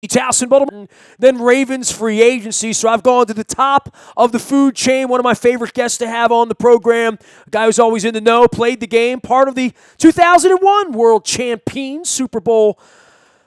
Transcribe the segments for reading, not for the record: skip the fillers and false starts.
Towson, Baltimore, then Ravens free agency. So I've gone to the top of the food chain. One of my favorite guests to have on the program, a guy who's always in the know, played the game, part of the 2001 World Champions Super Bowl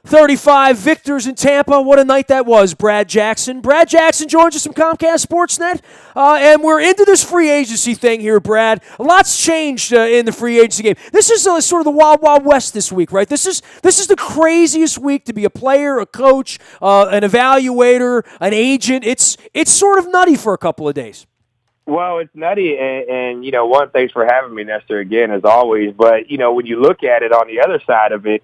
35 victors in Tampa. What a night that was, Brad Jackson. Brad Jackson joins us from Comcast Sportsnet, and we're into this free agency thing here, Brad. A lot's changed in the free agency game. This is sort of the wild, wild west this week, right? This is the craziest week to be a player, a coach, an evaluator, an agent. It's sort of nutty for a couple of days. Well, it's nutty, and one, thanks for having me, Nestor, again, as always. But, when you look at it on the other side of it,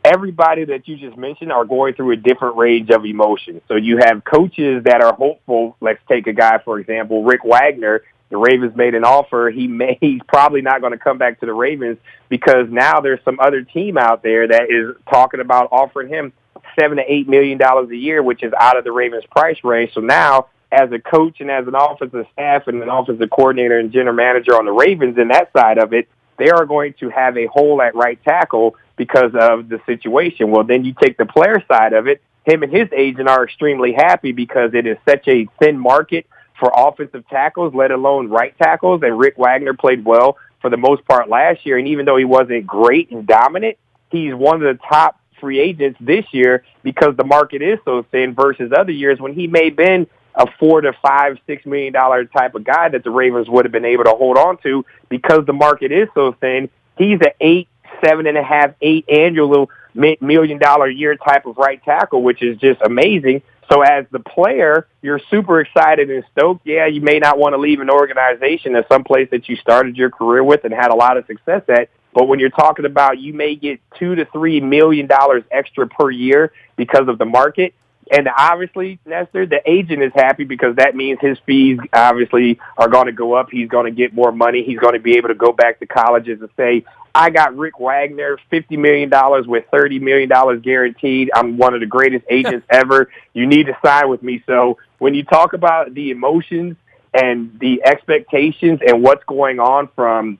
everybody that you just mentioned are going through a different range of emotions. So you have coaches that are hopeful. Let's take a guy, for example, Rick Wagner. The Ravens made an offer. He's probably not going to come back to the Ravens because now there's some other team out there that is talking about offering him $7 to $8 million a year, which is out of the Ravens' price range. So now, as a coach and as an offensive staff and an offensive coordinator and general manager on the Ravens in that side of it, they are going to have a hole at right tackle because of the situation. Well, then you take the player side of it. Him and his agent are extremely happy because it is such a thin market for offensive tackles, let alone right tackles. And Rick Wagner played well for the most part last year. And even though he wasn't great and dominant, he's one of the top free agents this year because the market is so thin versus other years when he may have been a $4 to $5, $6 million type of guy that the Ravens would have been able to hold on to because the market is so thin. He's an 8, 7.5, 8 annual $1 million a year type of right tackle, which is just amazing. So as the player, you're super excited and stoked. Yeah, you may not want to leave an organization or someplace that you started your career with and had a lot of success at. But when you're talking about you may get $2 to $3 million extra per year because of the market, and obviously, Nestor, the agent is happy because that means his fees obviously are going to go up. He's going to get more money. He's going to be able to go back to colleges and say, I got Rick Wagner, $50 million with $30 million guaranteed. I'm one of the greatest agents ever. You need to sign with me. So when you talk about the emotions and the expectations and what's going on from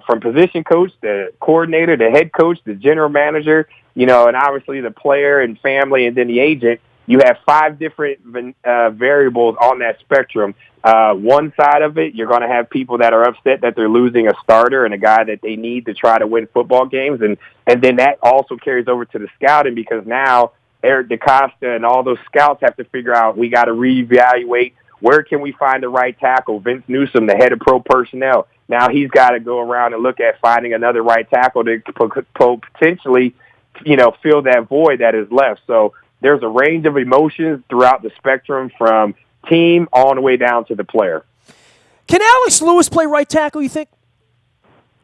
from position coach, the coordinator, the head coach, the general manager, and obviously the player and family and then the agent, you have 5 different variables on that spectrum. One side of it, you're going to have people that are upset that they're losing a starter and a guy that they need to try to win football games. And then that also carries over to the scouting because now Eric DaCosta and all those scouts have to figure out we got to reevaluate where can we find the right tackle. Vince Newsom, the head of pro personnel, now he's got to go around and look at finding another right tackle to potentially, fill that void that is left. So there's a range of emotions throughout the spectrum from team all the way down to the player. Can Alex Lewis play right tackle, you think?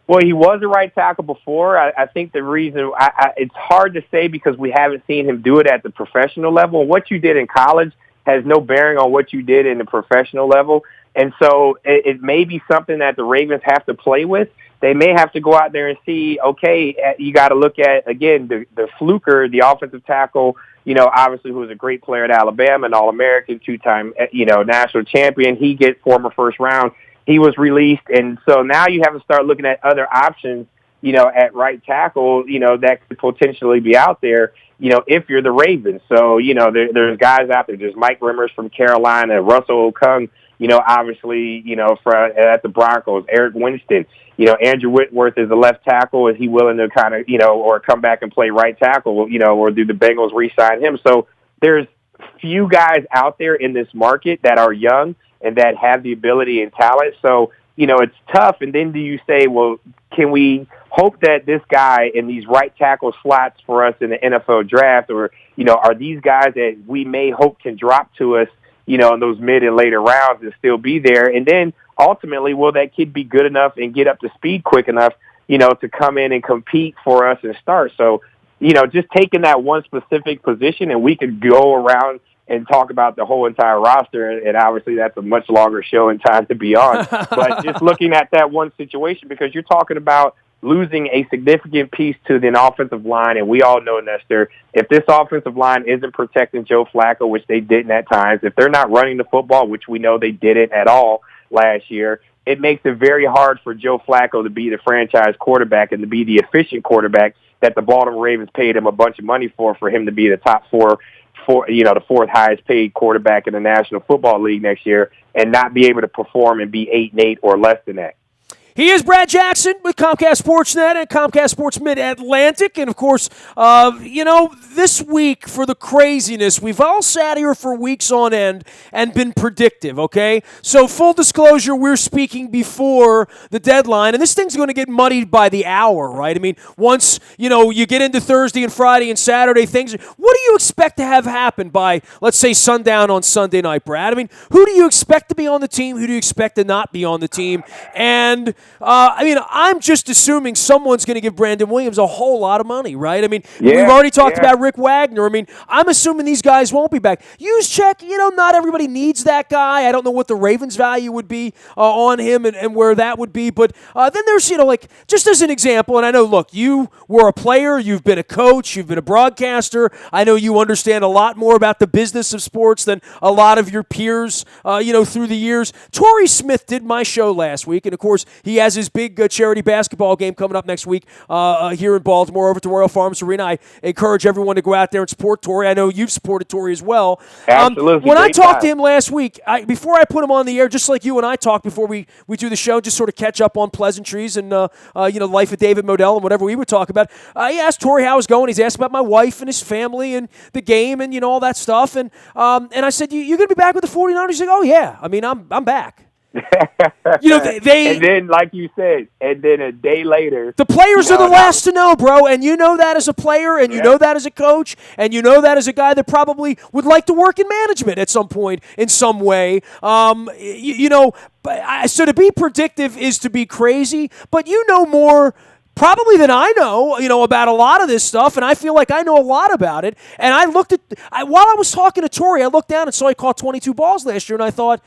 Well, he was a right tackle before. I think the reason it's hard to say because we haven't seen him do it at the professional level. What you did in college has no bearing on what you did in the professional level. And so it may be something that the Ravens have to play with. They may have to go out there and see, okay, you got to look at, again, the Fluker, the offensive tackle, obviously who was a great player at Alabama, an All-American, 2-time, national champion. He gets former first round. He was released. And so now you have to start looking at other options, at right tackle, that could potentially be out there, if you're the Ravens. So, there's guys out there. There's Mike Rimmers from Carolina, Russell Okung, obviously, at the Broncos, Eric Winston, Andrew Whitworth is a left tackle. Is he willing to kind of, or come back and play right tackle, or do the Bengals re-sign him? So there's few guys out there in this market that are young and that have the ability and talent. So, it's tough. And then do you say, well, can we hope that this guy in these right tackle slots for us in the NFL draft, or, are these guys that we may hope can drop to us, in those mid and later rounds and still be there? And then ultimately, will that kid be good enough and get up to speed quick enough, to come in and compete for us and start? So, just taking that one specific position, and we could go around and talk about the whole entire roster, and obviously that's a much longer show and time to be on. But just looking at that one situation, because you're talking about losing a significant piece to the offensive line, and we all know, Nestor, if this offensive line isn't protecting Joe Flacco, which they didn't at times, if they're not running the football, which we know they didn't at all last year, it makes it very hard for Joe Flacco to be the franchise quarterback and to be the efficient quarterback that the Baltimore Ravens paid him a bunch of money for him to be the top the fourth highest paid quarterback in the National Football League next year, and not be able to perform and be 8-8 or less than that. He is Brad Jackson with Comcast Sportsnet and Comcast Sports Mid-Atlantic. And, of course, this week for the craziness, we've all sat here for weeks on end and been predictive, okay? So, full disclosure, we're speaking before the deadline, and this thing's going to get muddied by the hour, right? I mean, once, you get into Thursday and Friday and Saturday, what do you expect to have happen by, let's say, sundown on Sunday night, Brad? I mean, who do you expect to be on the team? Who do you expect to not be on the team? And I'm just assuming someone's going to give Brandon Williams a whole lot of money, right? I mean, we've already talked about Rick Wagner. I mean, I'm assuming these guys won't be back. Juszczyk, not everybody needs that guy. I don't know what the Ravens' value would be on him and where that would be. But then there's, just as an example, and I know, look, you were a player, you've been a coach, you've been a broadcaster. I know you understand a lot more about the business of sports than a lot of your peers, through the years. Torrey Smith did my show last week, and, of course, he has his big charity basketball game coming up next week here in Baltimore over at the Royal Farms Arena. I encourage everyone to go out there and support Torrey. I know you've supported Torrey as well. Absolutely. When I talked to him last week, before I put him on the air, just like you and I talked before we do the show, just sort of catch up on pleasantries and life of David Modell and whatever we would talk about. He asked Torrey how it was going. He's asked about my wife and his family and the game and all that stuff. And I said, "You going to be back with the 49ers?" He's like, "Oh yeah. I mean, I'm back." They and then, like you said, and then a day later, the players are the last to know, bro. And you know that as a player, and you know that as a coach, and you know that as a guy that probably would like to work in management at some point in some way. So to be predictive is to be crazy, but you know more probably than I know, about a lot of this stuff, and I feel like I know a lot about it. And I looked while I was talking to Torrey, I looked down and saw he caught 22 balls last year, and I thought,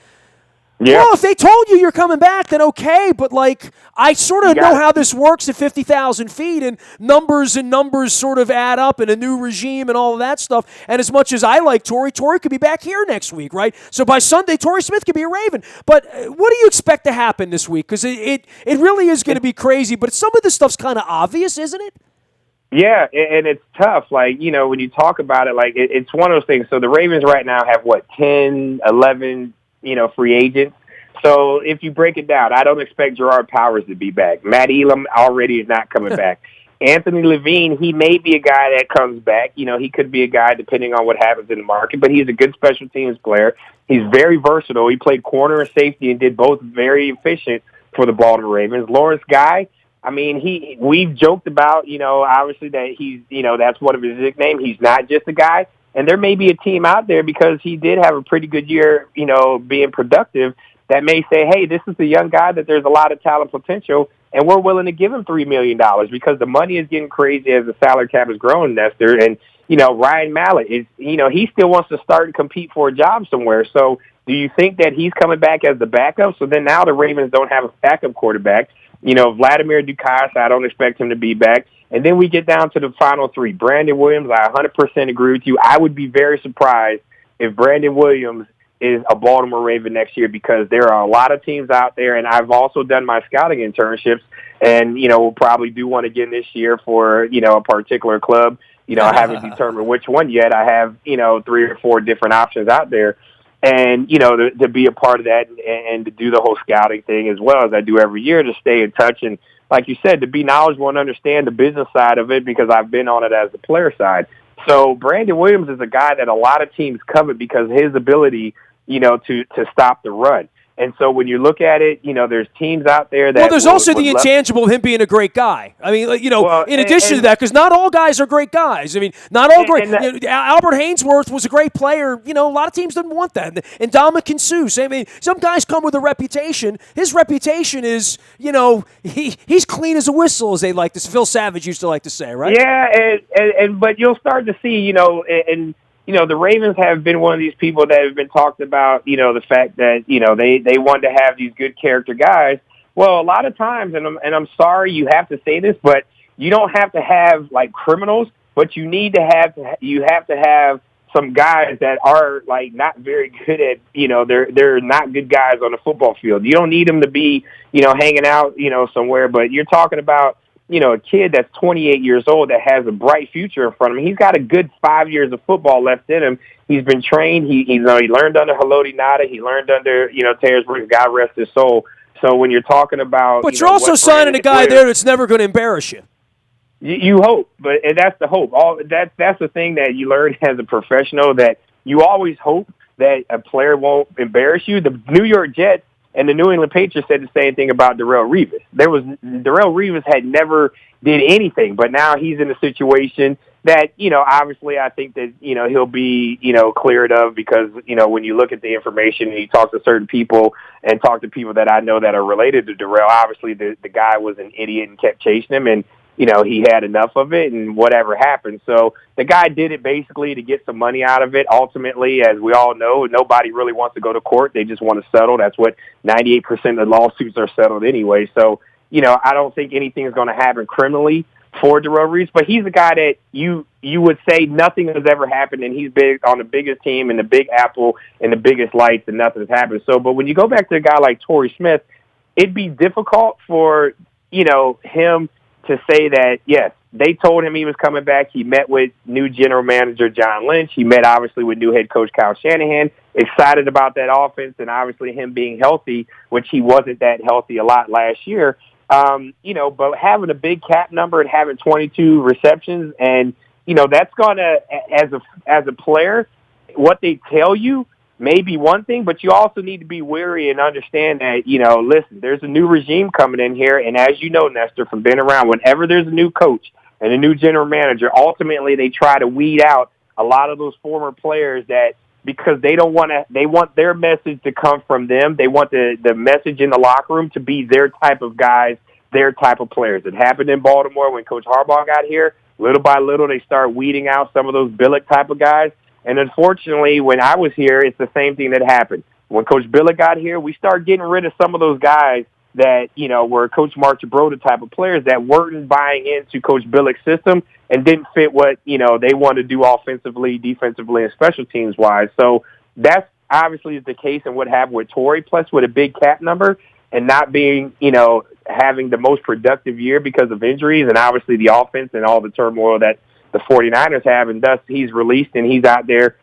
well, if they told you you're coming back, then okay. But, I sort of know how this works at 50,000 feet, and numbers sort of add up, and a new regime and all of that stuff. And as much as I like Torrey could be back here next week, right? So by Sunday, Torrey Smith could be a Raven. But what do you expect to happen this week? Because it really is going to be crazy. But some of this stuff's kind of obvious, isn't it? Yeah, and it's tough. When you talk about it, it's one of those things. So the Ravens right now have, 10, 11 free agents. So if you break it down, I don't expect Gerard Powers to be back. Matt Elam already is not coming back. Anthony Levine, he may be a guy that comes back. He could be a guy depending on what happens in the market, but he's a good special teams player. He's very versatile. He played corner and safety and did both very efficient for the Baltimore Ravens. Lawrence Guy, we've joked about, obviously that he's, that's one of his nicknames. He's not just a guy. And there may be a team out there because he did have a pretty good year, being productive, that may say, hey, this is a young guy that there's a lot of talent potential, and we're willing to give him $3 million because the money is getting crazy as the salary cap is growing, Nestor. And, Ryan Mallett, he still wants to start and compete for a job somewhere. So do you think that he's coming back as the backup? So then now the Ravens don't have a backup quarterback. Vladimir Dukas, I don't expect him to be back. And then we get down to the final three. Brandon Williams, I 100% agree with you. I would be very surprised if Brandon Williams is a Baltimore Raven next year because there are a lot of teams out there, and I've also done my scouting internships, and, we'll probably do one again this year for, a particular club. I haven't determined which one yet. I have, 3 or 4 different options out there. And, to be a part of that and to do the whole scouting thing as well as I do every year to stay in touch and, like you said, to be knowledgeable and understand the business side of it because I've been on it as the player side. So Brandon Williams is a guy that a lot of teams covet because of his ability, to stop the run. And so when you look at it, there's teams out there that... Well, there's also the intangible of him being a great guy. I mean, in addition to that, because not all guys are great guys. I mean, not all great... Albert Hainsworth was a great player. A lot of teams didn't want that. And Dominican Seuss. I mean, some guys come with a reputation. His reputation is, he's clean as a whistle, as they like to... Phil Savage used to like to say, right? Yeah, but you'll start to see, the Ravens have been one of these people that have been talked about, the fact that, they want to have these good character guys. Well, a lot of times, and I'm sorry you have to say this, but you don't have to have criminals, but you have to have some guys that are not very good at, they're not good guys on the football field. You don't need them to be, hanging out, somewhere, but you're talking about, a kid that's 28 years old that has a bright future in front of him. He's got a good 5 years of football left in him. He's been trained. He learned under Haloti Ngata. He learned under, Terrence Brooks, God rest his soul. So when you're talking about, but you're also signing a guy there that's never going to embarrass you. You hope, and that's the hope. That's the thing that you learn as a professional, that you always hope that a player won't embarrass you. The New York Jets and the New England Patriots said the same thing about Darrelle Revis. Darrelle Revis had never did anything, but now he's in a situation that, obviously I think that, he'll be, cleared of, because, when you look at the information and you talk to certain people and talk to people that I know that are related to Darrelle, obviously the guy was an idiot and kept chasing him, and he had enough of it, and whatever happened. So the guy did it basically to get some money out of it. Ultimately, as we all know, nobody really wants to go to court. They just want to settle. That's what 98% of lawsuits are settled anyway. So, I don't think anything is going to happen criminally for Darrelle Revis, but he's a guy that you would say nothing has ever happened, and he's big on the biggest team in the Big Apple and the biggest lights, and nothing has happened. So, but when you go back to a guy like Torrey Smith, it'd be difficult for, him to say that, yes, they told him he was coming back. He met with new general manager John Lynch. He met, obviously, with new head coach Kyle Shanahan, excited about that offense, and obviously him being healthy, which he wasn't that healthy a lot last year. But having a big cap number and having 22 receptions, and, that's going to, as a player, what they tell you may be one thing, but you also need to be wary and understand that, listen, there's a new regime coming in here. And as you know, Nestor, from being around, whenever there's a new coach and a new general manager, ultimately they try to weed out a lot of those former players that, because they want their message to come from them. They want the message in the locker room to be their type of guys, their type of players. It happened in Baltimore when Coach Harbaugh got here. Little by little, they start weeding out some of those Billick type of guys. And unfortunately, when I was here, it's the same thing that happened. When Coach Billick got here, we started getting rid of some of those guys that, were Coach Mark Jabrota type of players that weren't buying into Coach Billick's system and didn't fit what, they wanted to do offensively, defensively, and special teams-wise. So that's obviously the case in what happened with Torrey, plus with a big cap number and not being, having the most productive year because of injuries, and obviously the offense and all the turmoil that the 49ers have, and thus he's released and he's out there,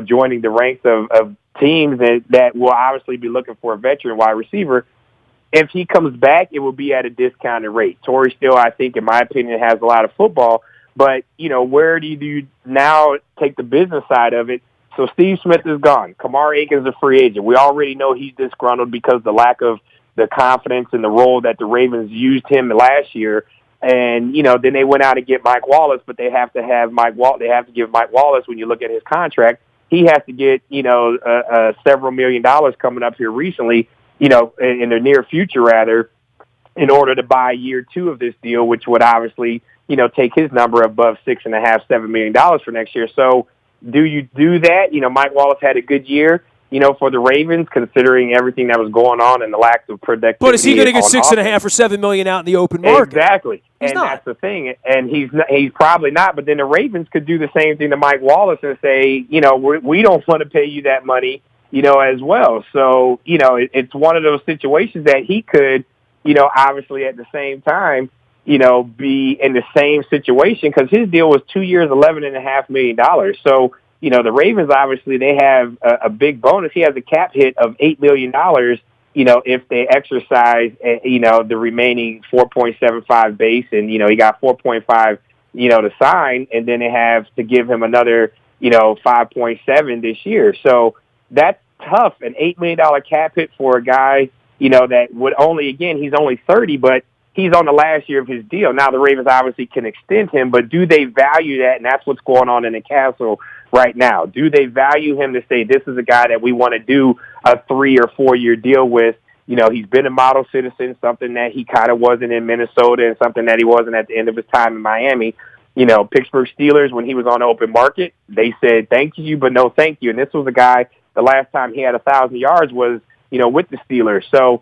joining the ranks of teams that will obviously be looking for a veteran wide receiver. If he comes back, it will be at a discounted rate. Torrey still, I think, in my opinion, has a lot of football, but, where do you now take the business side of it? So Steve Smith is gone. Kamar Aiken's a free agent. We already know he's disgruntled because of the lack of the confidence in the role that the Ravens used him last year. And, then they went out and get Mike Wallace, but they have to give Mike Wallace, when you look at his contract, he has to get, several $1 million coming up here recently, in the near future, rather, in order to buy year 2 of this deal, which would obviously, take his number above $6.5–7 million for next year. So do you do that? Mike Wallace had a good year, for the Ravens, considering everything that was going on and the lack of productivity. But is he going to get $6.5 or $7 million out in the open market? Exactly. He's and not. That's the thing. And he's probably not. But then the Ravens could do the same thing to Mike Wallace and say, we don't want to pay you that money, as well. So, it's one of those situations that he could, obviously at the same time, be in the same situation, because his deal was 2 years, $11.5 million. So, the Ravens, obviously, they have a big bonus. He has a cap hit of $8 million, if they exercise, the remaining 4.75 base, and, he got 4.5, to sign, and then they have to give him another, 5.7 this year. So that's tough, an $8 million cap hit for a guy, that would only, again, he's only 30, but he's on the last year of his deal. Now the Ravens obviously can extend him, but do they value that? And that's what's going on in the castle right now. Do they value him to say, this is a guy that we want to do a 3 or 4 year deal with? He's been a model citizen, something that he kind of wasn't in Minnesota and something that he wasn't at the end of his time in Miami. Pittsburgh Steelers, when he was on the open market, they said, thank you, but no thank you. And this was a guy, the last time he had 1,000 yards was, with the Steelers. So,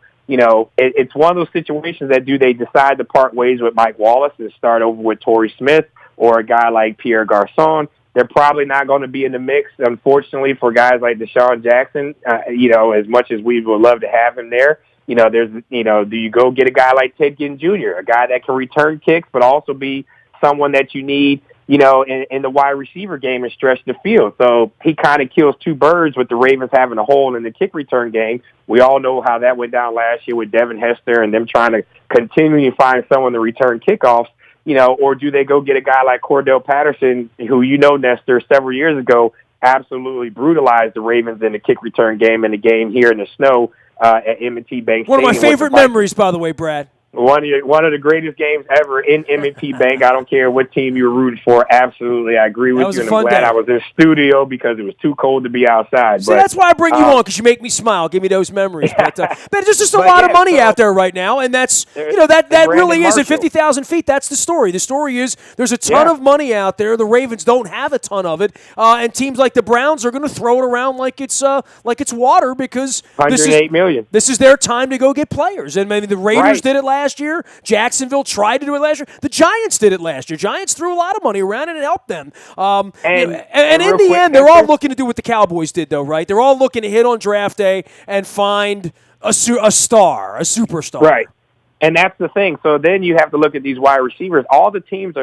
it's one of those situations that do they decide to part ways with Mike Wallace and start over with Torrey Smith or a guy like Pierre Garçon? They're probably not going to be in the mix, unfortunately, for guys like Deshaun Jackson, as much as we would love to have him there. do you go get a guy like Ted Ginn Jr., a guy that can return kicks, but also be someone that you need, in the wide receiver game and stretch the field. So he kind of kills two birds with the Ravens having a hole in the kick return game. We all know how that went down last year with Devin Hester and them trying to continually find someone to return kickoffs, or do they go get a guy like Cordell Patterson, who, Nestor, several years ago absolutely brutalized the Ravens in the kick return game in the game here in the snow at M&T Bank One of my Stadium favorite memories, by the way, Brad. One of the greatest games ever in M&T Bank. I don't care what team you were rooting for. Absolutely, I agree with you, and I'm glad I was in studio because it was too cold to be outside. See, that's why I bring you on, because you make me smile. Give me those memories. But there's just a lot of money out there right now, and that's that really is at 50,000 feet. That's the story. The story is there's a ton of money out there. The Ravens don't have a ton of it, and teams like the Browns are going to throw it around like it's water because $108 million. This is their time to go get players, and maybe the Raiders did it last year. Jacksonville tried to do it last year. The Giants did it last year. Giants threw a lot of money around and it helped them. And in the end, they're all looking to do what the Cowboys did, though, right? They're all looking to hit on draft day and find a star, a superstar. Right. And that's the thing. So then you have to look at these wide receivers. All the teams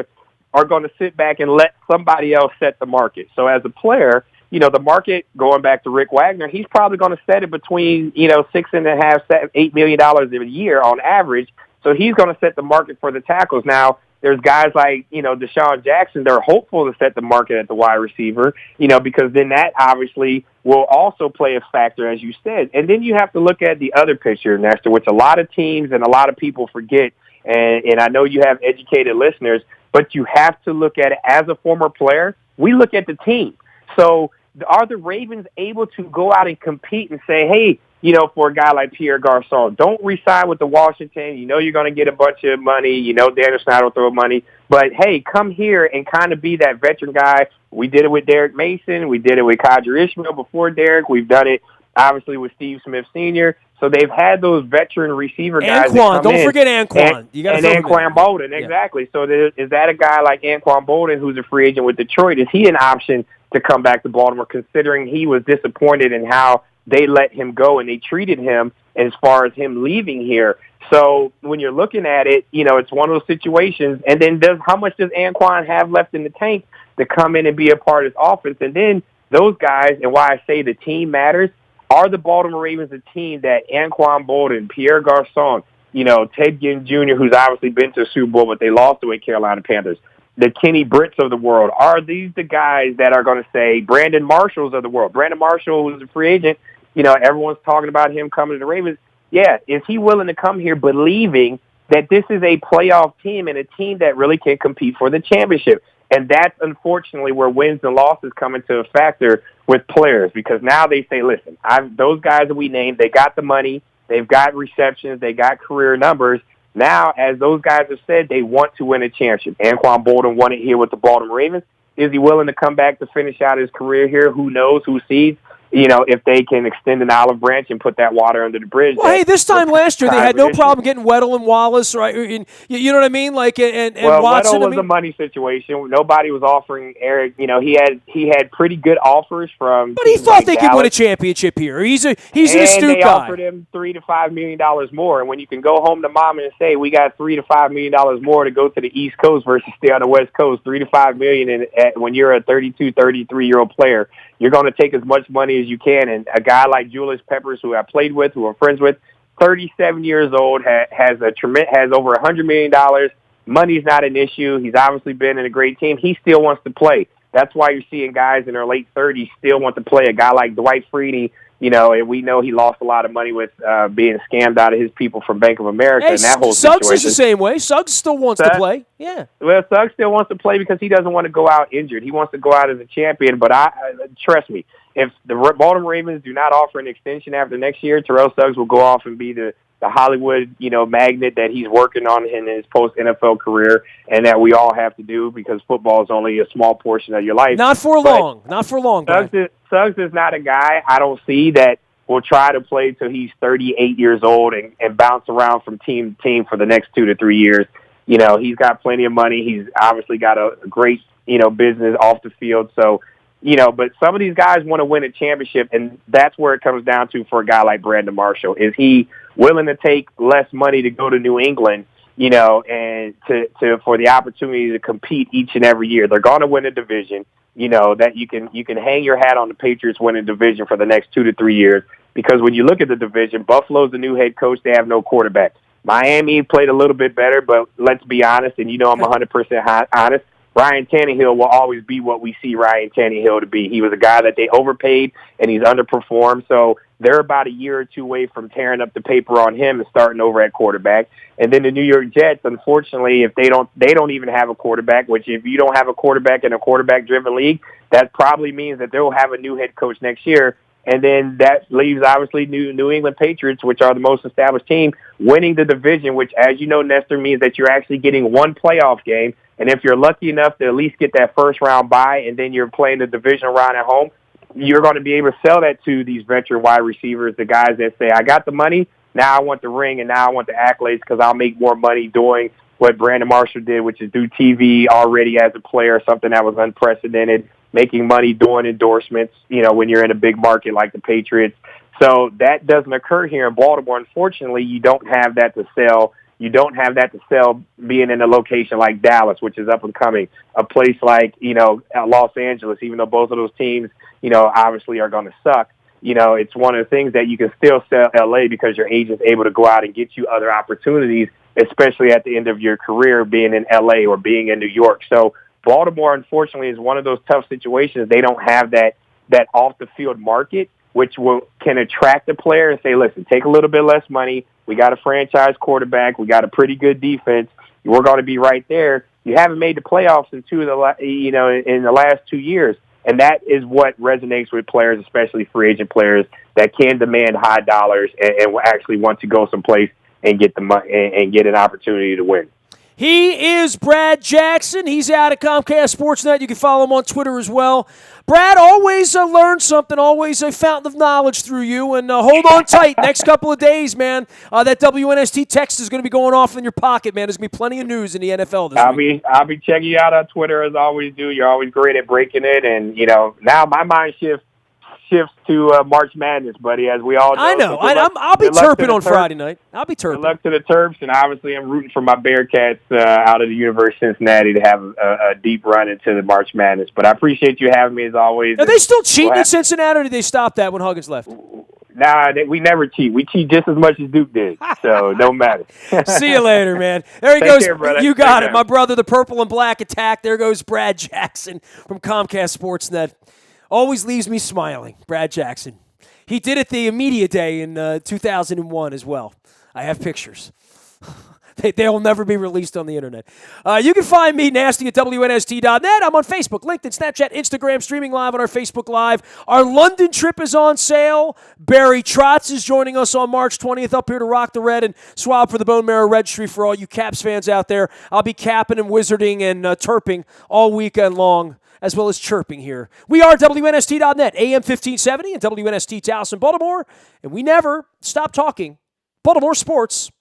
are going to sit back and let somebody else set the market. So as a player, the market, going back to Rick Wagner, he's probably going to set it between, $6.5, $8 million a year on average. So he's going to set the market for the tackles. Now, there's guys like, Deshaun Jackson, they're hopeful to set the market at the wide receiver, because then that obviously will also play a factor, as you said. And then you have to look at the other picture, Nestor, which a lot of teams and a lot of people forget. And I know you have educated listeners, but you have to look at it as a former player. We look at the team. So are the Ravens able to go out and compete and say, hey, for a guy like Pierre Garçon, don't re-sign with the Washington. You're going to get a bunch of money. Daniel Snyder will throw money. But, hey, come here and kind of be that veteran guy. We did it with Derek Mason. We did it with Qadry Ishmael before Derek. We've done it, obviously, with Steve Smith Sr. So they've had those veteran receiver guys. Anquan. Don't forget Anquan. And Anquan Bolden, exactly. Yeah. So is that a guy like Anquan Bolden who's a free agent with Detroit? Is he an option to come back to Baltimore, considering he was disappointed in how they let him go and they treated him as far as him leaving here? So when you're looking at it, it's one of those situations. And then how much does Anquan have left in the tank to come in and be a part of his offense? And then those guys, and why I say the team matters, are the Baltimore Ravens a team that Anquan Bolden, Pierre Garçon, Ted Ginn Jr., who's obviously been to the Super Bowl, but they lost to the Carolina Panthers, the Kenny Britts of the world, are these the guys that are going to say Brandon Marshalls of the world? Brandon Marshall, who's a free agent, everyone's talking about him coming to the Ravens. Yeah, is he willing to come here believing that this is a playoff team and a team that really can compete for the championship? And that's unfortunately where wins and losses come into a factor with players, because now they say, listen, those guys that we named, they got the money, they've got receptions, they got career numbers. Now, as those guys have said, they want to win a championship. Anquan Bolden won it here with the Baltimore Ravens. Is he willing to come back to finish out his career here? Who knows? Who sees? If they can extend an olive branch and put that water under the bridge. Well, hey, this time last year they had no problem getting Weddle and Wallace, right? You know what I mean? And Watson. Weddle was a money situation. Nobody was offering Eric. He had pretty good offers from. But he thought they could win a championship here. He's an astute guy. And they offered him $3 to $5 million more. And when you can go home to mom and say, we got $3 to $5 million more to go to the East Coast versus stay on the West Coast, $3 to $5 million, when you're a 32, 33-year-old player, you're going to take as much money as you can. And a guy like Julius Peppers, who I played with, who I'm friends with, 37 years old, has over $100 million. Money's not an issue. He's obviously been in a great team. He still wants to play. That's why you're seeing guys in their late 30s still want to play. A guy like Dwight Freeney, and we know he lost a lot of money with being scammed out of his people from Bank of America and that whole situation. Suggs is the same way. Suggs still wants to play. Yeah. Well, Suggs still wants to play because he doesn't want to go out injured. He wants to go out as a champion. But trust me, if the Baltimore Ravens do not offer an extension after next year, Terrell Suggs will go off and be the Hollywood, magnet that he's working on in his post-NFL career, and that we all have to do because football is only a small portion of your life. Not for long. Suggs is not a guy I don't see that will try to play till he's 38 years old and bounce around from team to team for the next 2 to 3 years. He's got plenty of money. He's obviously got a great, business off the field. So, but some of these guys want to win a championship, and that's where it comes down to for a guy like Brandon Marshall. Is he willing to take less money to go to New England, and for the opportunity to compete each and every year. They're going to win a division, that you can hang your hat on the Patriots winning division for the next 2 to 3 years. Because when you look at the division, Buffalo's the new head coach. They have no quarterback. Miami played a little bit better, but let's be honest, and I'm 100% honest, Ryan Tannehill will always be what we see Ryan Tannehill to be. He was a guy that they overpaid, and he's underperformed. So they're about a year or two away from tearing up the paper on him and starting over at quarterback. And then the New York Jets, unfortunately, if they don't even have a quarterback, which if you don't have a quarterback in a quarterback-driven league, that probably means that they'll have a new head coach next year. And then that leaves, obviously, New England Patriots, which are the most established team, winning the division, which, as you know, Nestor, means that you're actually getting one playoff game. And if you're lucky enough to at least get that first-round bye and then you're playing the division round at home, you're going to be able to sell that to these veteran wide receivers, the guys that say, I got the money, now I want the ring, and now I want the accolades because I'll make more money doing what Brandon Marshall did, which is do TV already as a player, something that was unprecedented, making money doing endorsements, when you're in a big market like the Patriots. So that doesn't occur here in Baltimore. Unfortunately, you don't have that to sell. You don't have that to sell being in a location like Dallas, which is up and coming, a place like, Los Angeles, even though both of those teams, obviously are going to suck. It's one of the things that you can still sell LA because your agent's able to go out and get you other opportunities, especially at the end of your career being in LA or being in New York. So Baltimore, unfortunately, is one of those tough situations. They don't have that off-the-field market, which can attract the player and say, listen, take a little bit less money. We got a franchise quarterback. We got a pretty good defense. We're going to be right there. You haven't made the playoffs in in the last 2 years. And that is what resonates with players, especially free agent players that can demand high dollars and will actually want to go someplace and get the money and get an opportunity to win. He is Brad Jackson. He's out at Comcast Sportsnet. You can follow him on Twitter as well. Brad, always learn something, always a fountain of knowledge through you, and hold on tight. Next couple of days, man, that WNST text is going to be going off in your pocket, man. There's going to be plenty of news in the NFL this week. I'll be checking you out on Twitter as I always do. You're always great at breaking it, and, now my mind shifts to March Madness, buddy, as we all know. I know. I'll be Terping on Friday night. I'll be Terping. Good luck to the Terps, and obviously I'm rooting for my Bearcats out of the University of Cincinnati to have a deep run into the March Madness. But I appreciate you having me as always. Are they still cheating in Cincinnati, or did they stop that when Huggins left? Nah, we never cheat. We cheat just as much as Duke did, so don't matter. See you later, man. There he goes. Care, you got it. My brother, the purple and black attack. There goes Brad Jackson from Comcast Sportsnet. Always leaves me smiling, Brad Jackson. He did it the media day in 2001 as well. I have pictures. They'll never be released on the internet. You can find me, Nasty, at WNST.net. I'm on Facebook, LinkedIn, Snapchat, Instagram, streaming live on our Facebook Live. Our London trip is on sale. Barry Trotz is joining us on March 20th up here to rock the red and swab for the Bone Marrow Registry for all you Caps fans out there. I'll be capping and wizarding and terping all weekend long, as well as chirping here. We are WNST.net, AM 1570 and WNST Towson, Baltimore, and we never stop talking Baltimore sports.